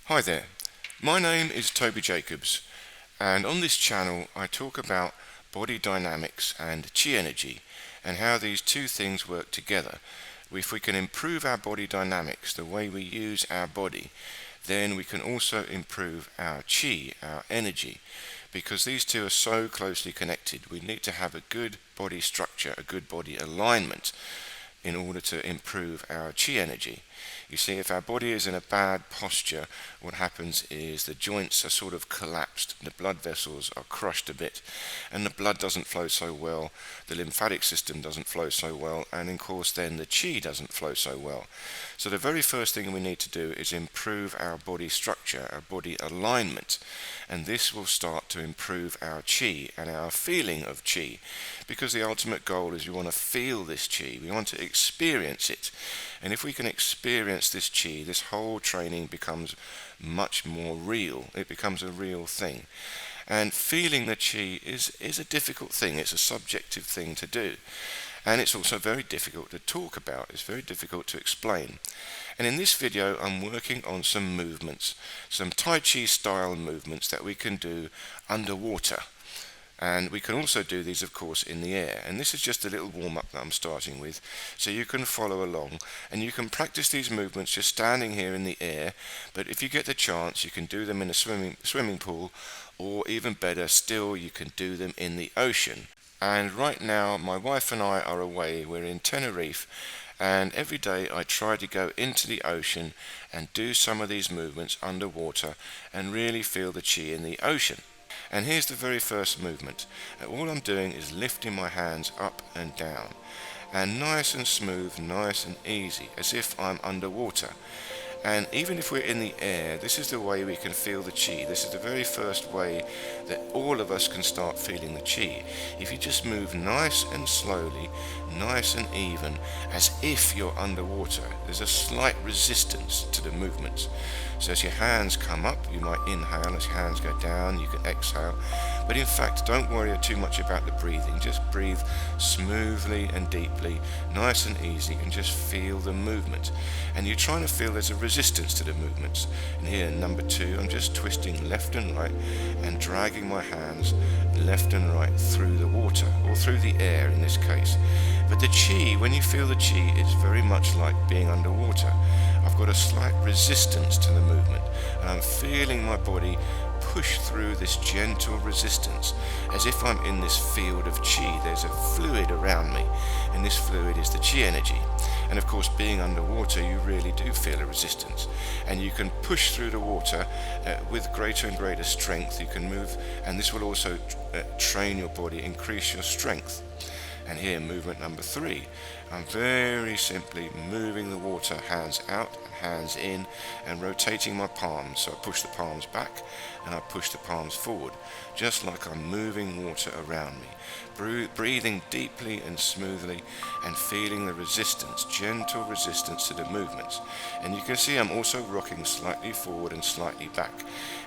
Hi there, my name is Toby Jacobs, and on this channel I talk about body dynamics and chi energy and how these two things work together. If we can improve our body dynamics, the way we use our body, then we can also improve our chi, our energy, because these two are so closely connected. We need to have a good body structure, a good body alignment in order to improve our chi energy. You see, if our body is in a bad posture, what happens is the joints are sort of collapsed, the blood vessels are crushed a bit, and the blood doesn't flow so well, the lymphatic system doesn't flow so well, and of course then the chi doesn't flow so well. So the very first thing we need to do is improve our body structure, our body alignment, and this will start to improve our chi and our feeling of chi, because the ultimate goal is we want to feel this chi, we want to experience it. And if we can experience this chi, this whole training becomes much more real. It becomes a real thing. And feeling the chi is a difficult thing. It's a subjective thing to do. And it's also very difficult to talk about. It's very difficult to explain. And in this video, I'm working on some movements, some Tai Chi style movements that we can do underwater. And we can also do these, of course, in the air. And this is just a little warm-up that I'm starting with, so you can follow along. And you can practice these movements just standing here in the air, but if you get the chance, you can do them in a swimming pool, or even better still, you can do them in the ocean. And right now, my wife and I are away. We're in Tenerife, and every day I try to go into the ocean and do some of these movements underwater and really feel the chi in the ocean. And here's the very first movement. All I'm doing is lifting my hands up and down, and nice and smooth, nice and easy, as if I'm underwater. And even if we're in the air, this is the way we can feel the chi. This is the very first way that all of us can start feeling the chi. If you just move nice and slowly, nice and even, as if you're underwater, there's a slight resistance to the movements. So as your hands come up, you might inhale. As your hands go down, you can exhale. But in fact, don't worry too much about the breathing. Just breathe smoothly and deeply, nice and easy, and just feel the movement. And you're trying to feel there's a resistance to the movements. And here, number 2, I'm just twisting left and right and dragging my hands left and right through the water, or through the air in this case. But the chi, when you feel the chi, it's very much like being underwater. I've got a slight resistance to the movement, and I'm feeling my body push through this gentle resistance, as if I'm in this field of chi. There's a fluid around me, and this fluid is the chi energy. And of course, being underwater, you really do feel a resistance, and you can push through the water with greater and greater strength. You can move, and this will also train your body, increase your strength. And here, movement number 3, I'm very simply moving the water, hands out, hands in, and rotating my palms. So I push the palms back and I push the palms forward, just like I'm moving water around me. Breathing deeply and smoothly and feeling the resistance, gentle resistance to the movements. And you can see I'm also rocking slightly forward and slightly back.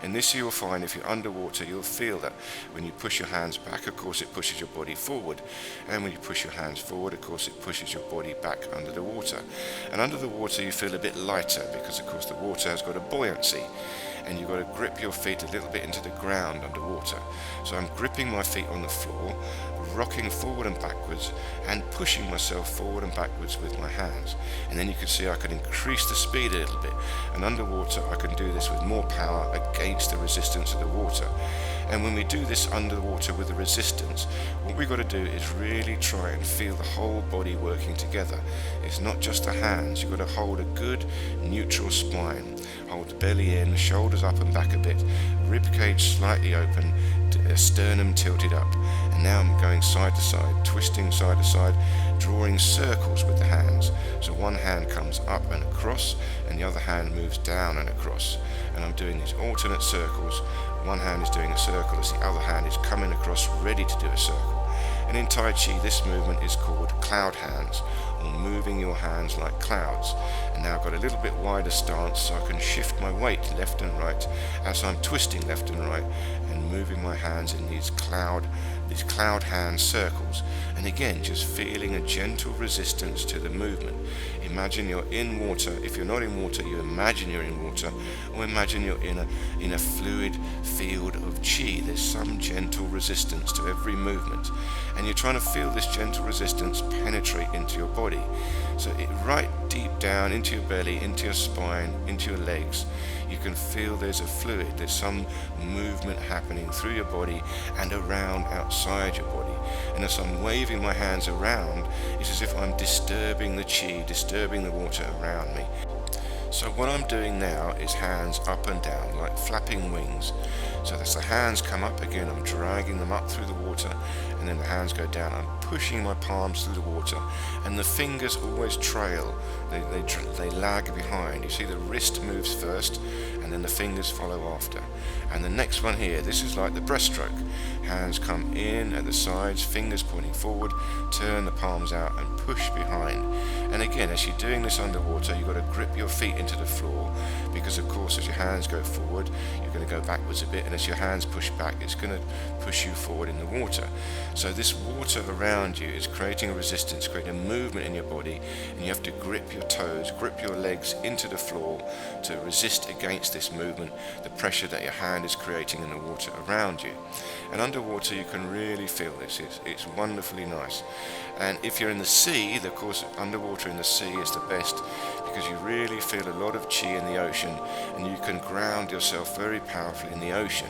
And this you'll find if you're underwater, you'll feel that when you push your hands back, of course it pushes your body forward. And when you push your hands forward, of course it pushes your body back under the water. And under the water you feel a bit lighter, because of course the water has got a buoyancy. And you've got to grip your feet a little bit into the ground underwater. So I'm gripping my feet on the floor, rocking forward and backwards, and pushing myself forward and backwards with my hands. And then you can see I can increase the speed a little bit, and underwater I can do this with more power against the resistance of the water. And when we do this underwater with the resistance, what we've got to do is really try and feel the whole body working together. It's not just the hands. You've got to hold a good neutral spine. Hold the belly in, shoulders up and back a bit, rib cage slightly open, sternum tilted up. And now I'm going side to side, twisting side to side, drawing circles with the hands. So one hand comes up and across, and the other hand moves down and across. And I'm doing these alternate circles. One hand is doing a circle as the other hand is coming across, ready to do a circle. And in Tai Chi, this movement is called cloud hands, or moving your hands like clouds. And now I've got a little bit wider stance so I can shift my weight left and right as I'm twisting left and right and moving my hands in these cloud hand circles. And again, just feeling a gentle resistance to the movement. Imagine you're in water. If you're not in water, you imagine you're in water, or imagine you're in a fluid field of chi. There's some gentle resistance to every movement, and you're trying to feel this gentle resistance penetrate into your body. So right deep down into your belly, into your spine, into your legs, you can feel there's a fluid, there's some movement happening through your body and around outside your body. And as I'm waving my hands around, it's as if I'm disturbing the chi, disturbing the water around me. So what I'm doing now is hands up and down, like flapping wings. So as the hands come up again, I'm dragging them up through the water, and then the hands go down. I'm pushing my palms through the water, and the fingers always trail. They lag behind. You see the wrist moves first, and then the fingers follow after. And the next one here, this is like the breaststroke. Hands come in at the sides, fingers pointing forward, turn the palms out and push behind. And again, as you're doing this underwater, you've got to grip your feet into the floor, because of course as your hands go forward, you're going to go backwards a bit, and as your hands push back, it's going to push you forward in the water. So this water around you is creating a resistance, creating a movement in your body, and you have to grip your toes, grip your legs into the floor to resist against this movement, the pressure that your hand is creating in the water around you. And underwater you can really feel this. It's wonderfully nice. And if you're in the sea, of course underwater in the sea is the best, because you really feel a lot of chi in the ocean, and you can ground yourself very powerfully in the ocean.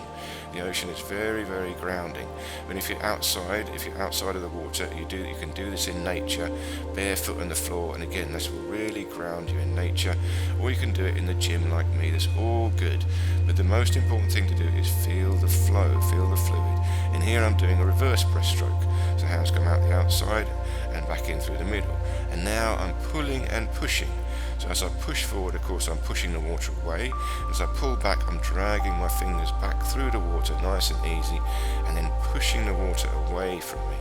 The ocean is very, very grounding. But if you're outside of the water, you can do this in nature, barefoot on the floor, and again, this will really ground you in nature. Or you can do it in the gym like me. That's all good. But the most important thing to do is feel the flow, feel the fluid. And here I'm doing a reverse breaststroke. So hands come out the outside and back in through the middle. And now I'm pulling and pushing. So as I push forward, of course, I'm pushing the water away. As I pull back, I'm dragging my fingers back through the water, nice and easy, and then pushing the water away from me.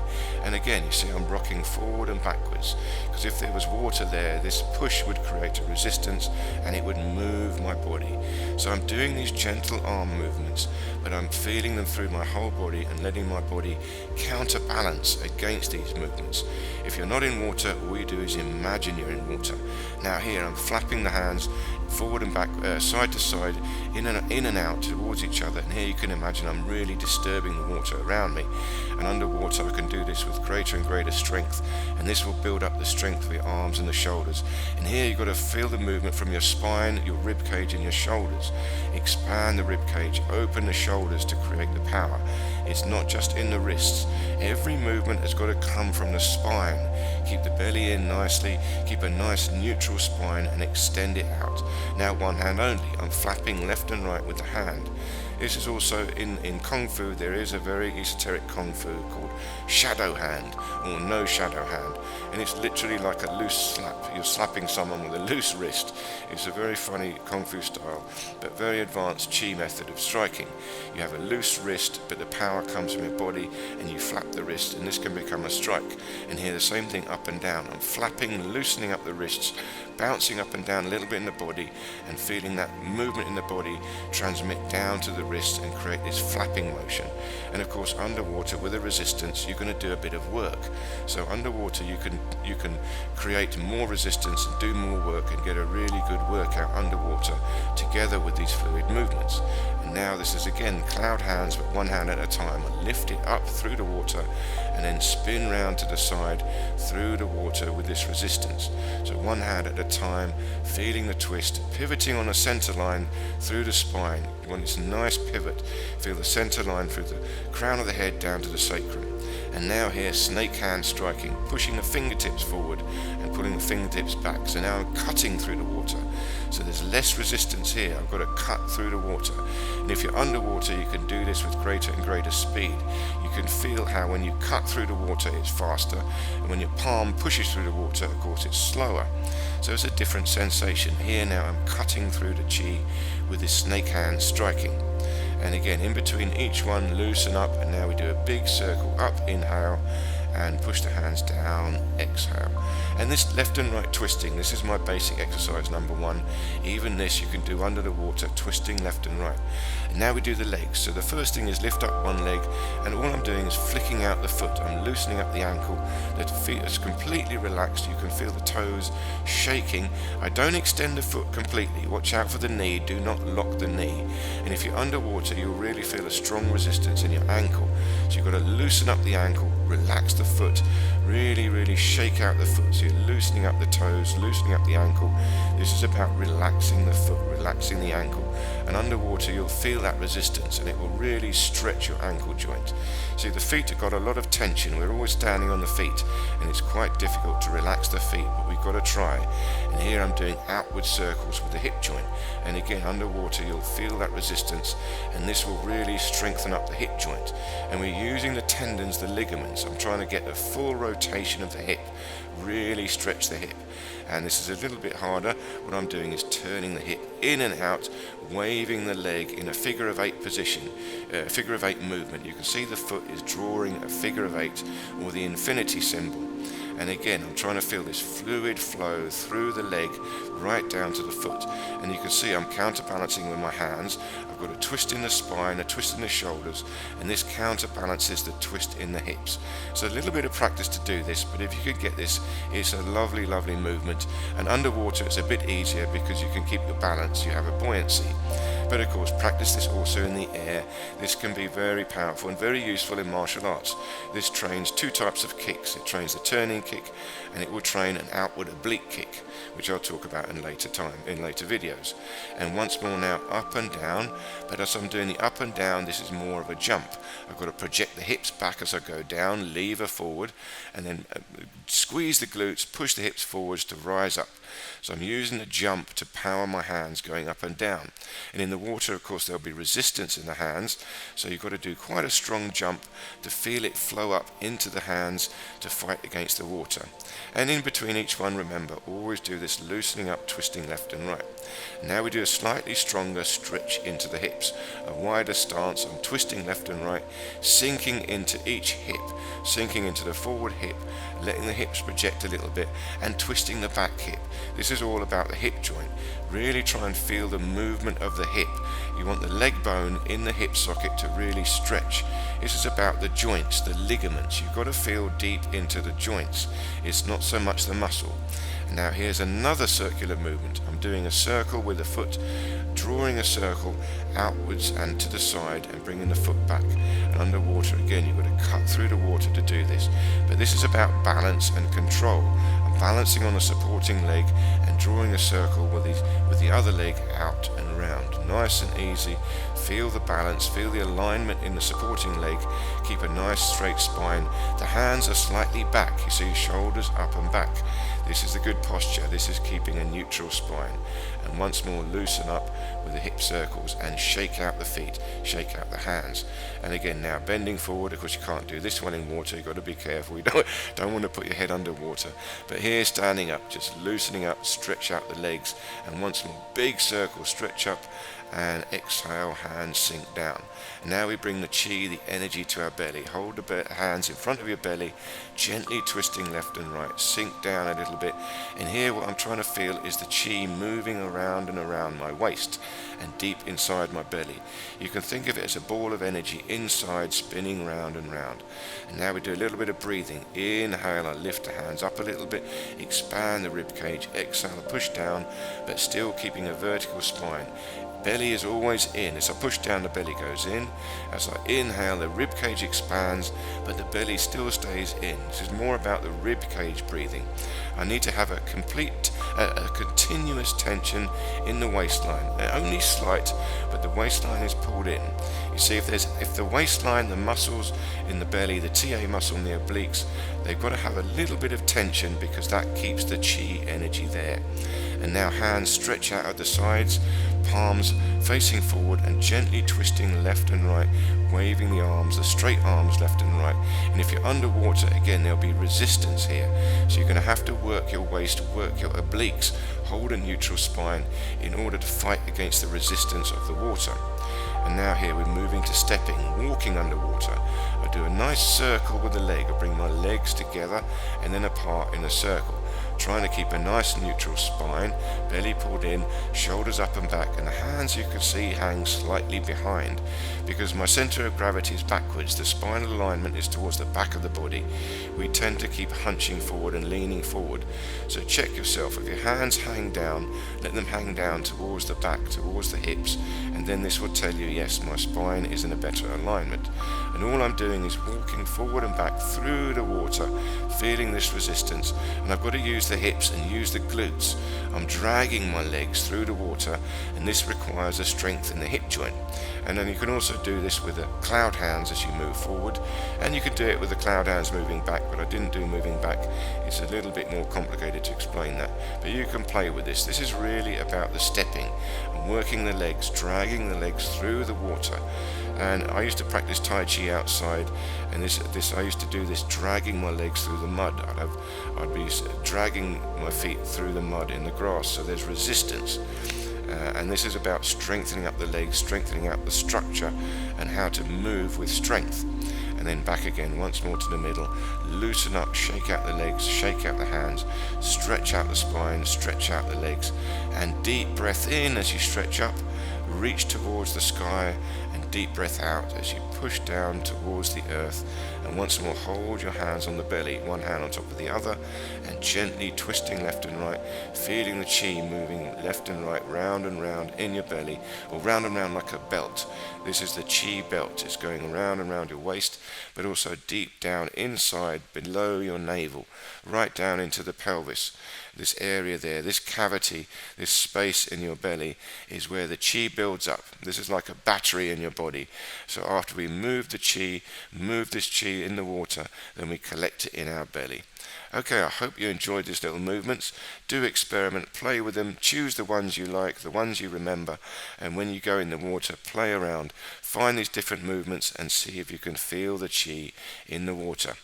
And again, you see I'm rocking forward and backwards, because if there was water there, this push would create a resistance and it would move my body. So I'm doing these gentle arm movements, but I'm feeling them through my whole body and letting my body counterbalance against these movements. If you're not in water, all you do is imagine you're in water. Now here I'm flapping the hands forward and back, side to side, in and out towards each other, and here you can imagine I'm really disturbing the water around me. And underwater I can do this with greater and greater strength, and this will build up the strength of your arms and the shoulders. And here you've got to feel the movement from your spine, your rib cage and your shoulders. Expand the rib cage, open the shoulders to create the power. It's not just in the wrists. Every movement has got to come from the spine. Keep the belly in nicely, keep a nice neutral spine and extend it out. Now one hand only. I'm flapping left and right with the hand. This is also in Kung Fu. There is a very esoteric Kung Fu called shadow hand or no shadow hand, and it's literally like a loose slap. You're slapping someone with a loose wrist. It's a very funny Kung Fu style, but very advanced Chi method of striking. You have a loose wrist, but the power comes from your body, and you flap the wrist, and this can become a strike. And here the same thing up and down. I'm flapping, loosening up the wrists, bouncing up and down a little bit in the body, and feeling that movement in the body transmit down to the wrist and create this flapping motion. And of course underwater with a resistance you're going to do a bit of work. So underwater you can create more resistance and do more work and get a really good workout underwater together with these fluid movements. And now this is again cloud hands, but one hand at a time. I lift it up through the water and then spin round to the side through the water with this resistance. So one hand at a time, feeling the twist, pivoting on a center line through the spine. You want this nice pivot. Feel the center line through the crown of the head down to the sacrum. And now here, snake hand striking, pushing the fingertips forward and pulling the fingertips back. So now I'm cutting through the water. So there's less resistance here. I've got to cut through the water. And if you're underwater, you can do this with greater and greater speed. You can feel how when you cut through the water, it's faster. And when your palm pushes through the water, of course, it's slower. So it's a different sensation. Here now I'm cutting through the chi with this snake hand striking. And again, in between each one, loosen up, and now we do a big circle up, inhale, and push the hands down, exhale. And this left and right twisting, this is my basic exercise number one. Even this you can do under the water, twisting left and right. And now we do the legs. So the first thing is lift up one leg, and all I'm doing is flicking out the foot. I'm loosening up the ankle. The feet is completely relaxed. You can feel the toes shaking. I don't extend the foot completely. Watch out for the knee. Do not lock the knee. And if you're underwater, you'll really feel a strong resistance in your ankle. So you've got to loosen up the ankle, relax the foot, really shake out the foot. So you're loosening up the toes, loosening up the ankle. This is about relaxing the foot, relaxing the ankle. And underwater you'll feel that resistance, and it will really stretch your ankle joint. See, the feet have got a lot of tension. We're always standing on the feet, and it's quite difficult to relax the feet, but we've got to try. And here I'm doing outward circles with the hip joint. And again, underwater you'll feel that resistance, and this will really strengthen up the hip joint. And we're using the tendons, the ligaments. I'm trying to get a full rotation of the hip, really stretch the hip. And this is a little bit harder. What I'm doing is turning the hip in and out, waving the leg in a figure of eight position, figure of eight movement. You can see the foot is drawing a figure of eight, or the infinity symbol. And again, I'm trying to feel this fluid flow through the leg right down to the foot. And you can see I'm counterbalancing with my hands. I've got a twist in the spine, a twist in the shoulders, and this counterbalances the twist in the hips. So a little bit of practice to do this, but if you could get this, it's a lovely movement. And underwater it's a bit easier because you can keep your balance, you have a buoyancy. But of course, practice this also in the air. This can be very powerful and very useful in martial arts. This trains two types of kicks. It trains the turning kick, and it will train an outward oblique kick, which I'll talk about in later videos. And once more now, up and down. But as I'm doing the up and down, this is more of a jump. I've got to project the hips back as I go down, lever forward, and then squeeze the glutes, push the hips forwards to rise up. So I'm using the jump to power my hands going up and down. And in the water, of course, there'll be resistance in the hands, so you've got to do quite a strong jump to feel it flow up into the hands to fight against the water. And in between each one, remember, always do this loosening up, twisting left and right. Now we do a slightly stronger stretch into the hips, a wider stance. I'm twisting left and right, sinking into each hip, sinking into the forward hip, letting the hips project a little bit, and twisting the back hip. This is all about the hip joint. Really try and feel the movement of the hip. You want the leg bone in the hip socket to really stretch. This is about the joints, the ligaments. You've got to feel deep into the joints. It's not so much the muscle. Now here's another circular movement. I'm doing a circle with the foot, drawing a circle outwards and to the side and bringing the foot back. And underwater, again, you've got to cut through the water to do this. But this is about balance and control. I'm balancing on a supporting leg and drawing a circle with the other leg out and round. Nice and easy. Feel the balance, feel the alignment in the supporting leg. Keep a nice straight spine. The hands are slightly back. You see, shoulders up and back. This is the good posture. This is keeping a neutral spine. And once more, loosen up with the hip circles and shake out the feet, shake out the hands. And again, now bending forward. Of course, you can't do this one in water. You've got to be careful. You don't want to put your head underwater. But here, standing up, just loosening up, stretch out the legs. And once more, big circle, stretch up and exhale, hands sink down. And now we bring the chi, the energy, to our belly. Hold the hands in front of your belly, gently twisting left and right. Sink down a little bit. And here what I'm trying to feel is the chi moving around and around my waist and deep inside my belly. You can think of it as a ball of energy inside, spinning round and round. And now we do a little bit of breathing. Inhale, I lift the hands up a little bit, expand the rib cage. Exhale, push down, but still keeping a vertical spine. Belly is always in. As I push down, the belly goes in. As I inhale, the rib cage expands, but the belly still stays in. This is more about the rib cage breathing. I need to have a continuous tension in the waistline. Only slight, but the waistline is pulled in. You see, if the waistline, the muscles in the belly, the TA muscle in the obliques, they've got to have a little bit of tension because that keeps the chi energy there. And now hands stretch out at the sides, palms facing forward and gently twisting left and right, waving the arms, the straight arms left and right. And if you're underwater, again, there'll be resistance here. So you're going to have to work your waist, work your obliques, hold a neutral spine in order to fight against the resistance of the water. And now here we're moving to stepping, walking underwater. I do a nice circle with the leg. I bring my legs together and then apart in a circle, trying to keep a nice neutral spine, belly pulled in, shoulders up and back, and the hands you can see hang slightly behind. Because my center of gravity is backwards, the spinal alignment is towards the back of the body. We tend to keep hunching forward and leaning forward. So check yourself. If your hands hang down, let them hang down towards the back, towards the hips, and then this will tell you, yes, my spine is in a better alignment. And all I'm doing is walking forward and back through the water, feeling this resistance, and I've got to use the hips and use the glutes. I'm dragging my legs through the water, and this requires a strength in the hip joint. And then you can also do this with the cloud hands as you move forward, and you could do it with the cloud hands moving back, but I didn't do moving back. It's a little bit more complicated to explain that, but you can play with this. This is really about the stepping and working the legs, dragging the legs through the water. And I used to practice Tai Chi outside, and I used to do this dragging my legs through the mud. I'd be dragging my feet through the mud in the grass, so there's resistance. And this is about strengthening up the legs, strengthening up the structure, and how to move with strength. And then back again, once more to the middle. Loosen up, shake out the legs, shake out the hands, stretch out the spine, stretch out the legs, and deep breath in as you stretch up, reach towards the sky, and deep breath out as you push down towards the earth. And once more, hold your hands on the belly, one hand on top of the other, and gently twisting left and right, feeling the chi moving left and right, round and round in your belly, or round and round like a belt. This is the chi belt. It's going around and round your waist, but also deep down inside, below your navel, right down into the pelvis. This area there, this cavity, this space in your belly is where the chi builds up. This is like a battery in your body. So after we move the chi, move this chi in the water, then we collect it in our belly. Okay, I hope you enjoyed these little movements. Do experiment, play with them, choose the ones you like, the ones you remember, and when you go in the water, play around, find these different movements and see if you can feel the chi in the water.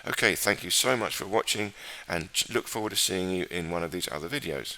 Okay, thank you so much for watching, and look forward to seeing you in one of these other videos.